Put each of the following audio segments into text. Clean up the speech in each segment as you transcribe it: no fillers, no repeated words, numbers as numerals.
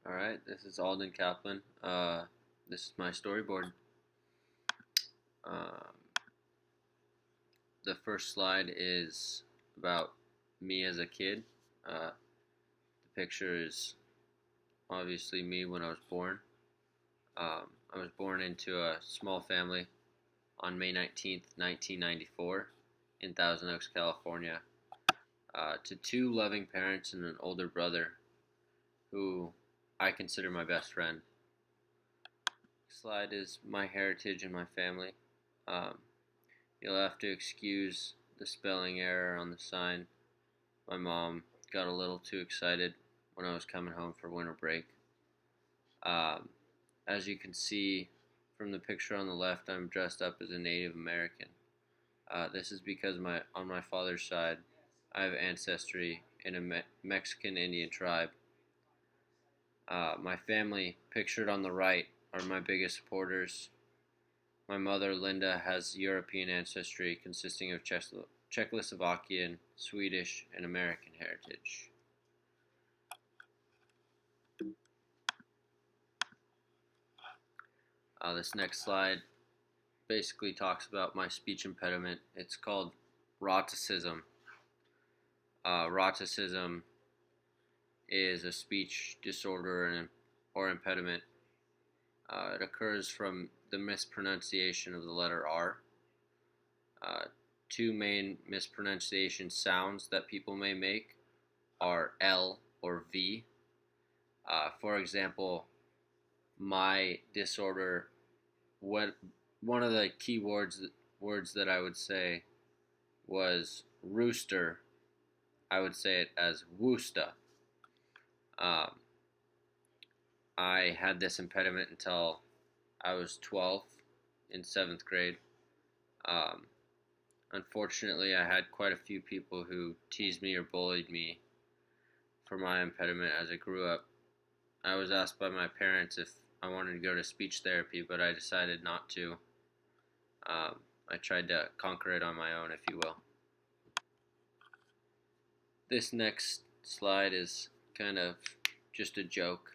Alright, this is Alden Kaplan. This is my storyboard. Um, the first slide is about me as a kid. The picture is obviously me when I was born. I was born into a small family on May 19th, 1994 in Thousand Oaks, California, to two loving parents and an older brother who I consider my best friend. Slide is my heritage and my family. Um, you'll have to excuse the spelling error on the sign. My mom got a little too excited when I was coming home for winter break. Um, as you can see from the picture on the left, I'm dressed up as a Native American. This is because on my father's side, I have ancestry in a Mexican Indian tribe. My family, pictured on the right, are my biggest supporters. My mother, Linda, has European ancestry consisting of Czechoslovakian, Swedish, and American heritage. This next slide basically talks about my speech impediment. It's called rhoticism. Rhoticism is a speech disorder or impediment. It occurs from the mispronunciation of the letter R. Two main mispronunciation sounds that people may make are L or V. For example, my disorder, one of the key words that I would say was rooster. I would say it as woosta. I had this impediment until I was 12 in 7th grade. Unfortunately, I had quite a few people who teased me or bullied me for my impediment as I grew up. I was asked by my parents if I wanted to go to speech therapy, but I decided not to. I tried to conquer it on my own, if you will. This next slide is kind of just a joke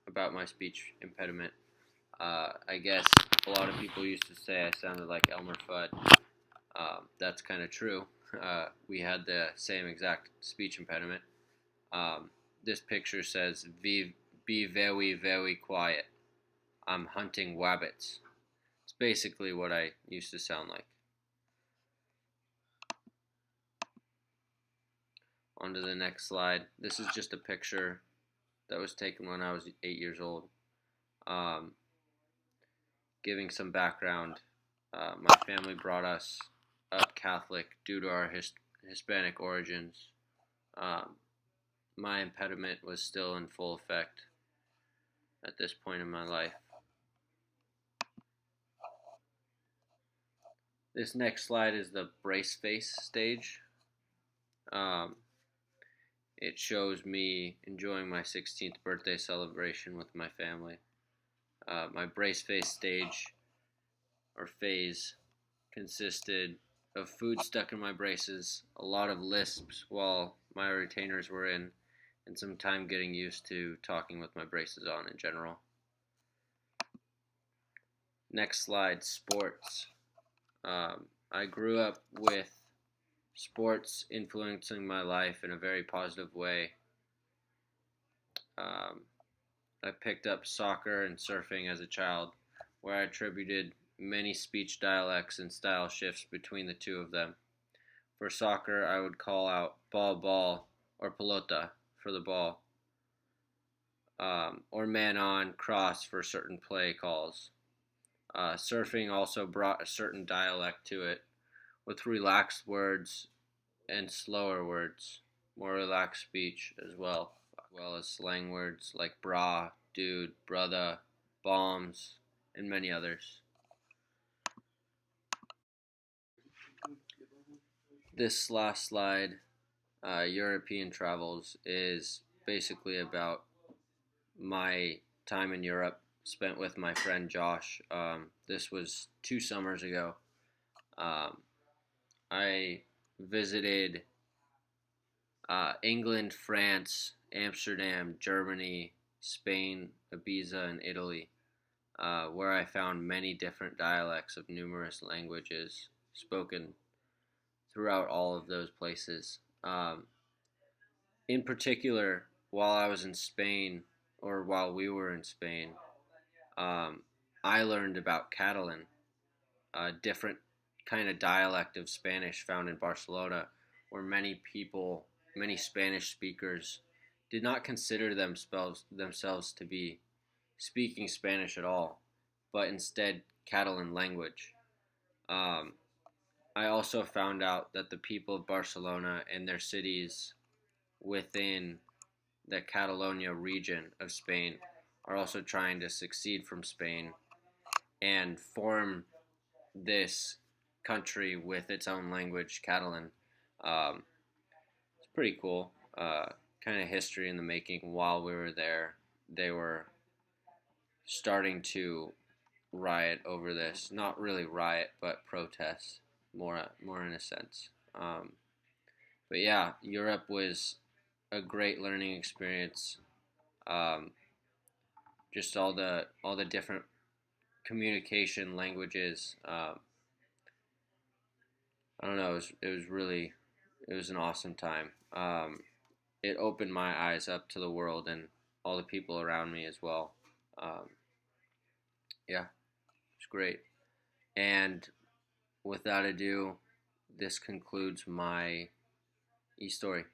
about my speech impediment. I guess a lot of people used to say I sounded like Elmer Fudd. That's kind of true. We had the same exact speech impediment. This picture says, be very, very quiet. I'm hunting wabbits. It's basically what I used to sound like. On to the next slide. This is just a picture that was taken when I was 8 years old. Giving some background, my family brought us up Catholic due to our Hispanic origins. My impediment was still in full effect at this point in my life. This next slide is the brace face stage. It shows me enjoying my 16th birthday celebration with my family. My brace face stage or phase consisted of food stuck in my braces, a lot of lisps while my retainers were in, and some time getting used to talking with my braces on in general. Next slide, sports. I grew up with sports influencing my life in a very positive way. I picked up soccer and surfing as a child, where I attributed many speech dialects and style shifts between the two of them. For soccer, I would call out ball, ball, or pelota for the ball, or man on, cross for certain play calls. Surfing also brought a certain dialect to it, with relaxed words and slower words, more relaxed speech as well as slang words like bra, dude, brother, bombs, and many others. This last slide, European travels, is basically about my time in Europe spent with my friend Josh. This was 2 summers ago. I visited England, France, Amsterdam, Germany, Spain, Ibiza, and Italy, where I found many different dialects of numerous languages spoken throughout all of those places. In particular, while I was in Spain, or while we were in Spain, um, I learned about Catalan, a different kind of dialect of Spanish found in Barcelona, where many Spanish speakers, did not consider themselves to be speaking Spanish at all, but instead Catalan language. Um, I also found out that the people of Barcelona and their cities within the Catalonia region of Spain are also trying to succeed from Spain and form this country with its own language, Catalan. Um, it's pretty cool. Kind of history in the making. While we were there, they were starting to riot over this. Not really riot, but protest, more in a sense. But yeah, Europe was a great learning experience. Um, just all the different communication languages. I don't know. It was an awesome time. It opened my eyes up to the world and all the people around me as well. Um, yeah, it's great. And without ado, this concludes my e-story.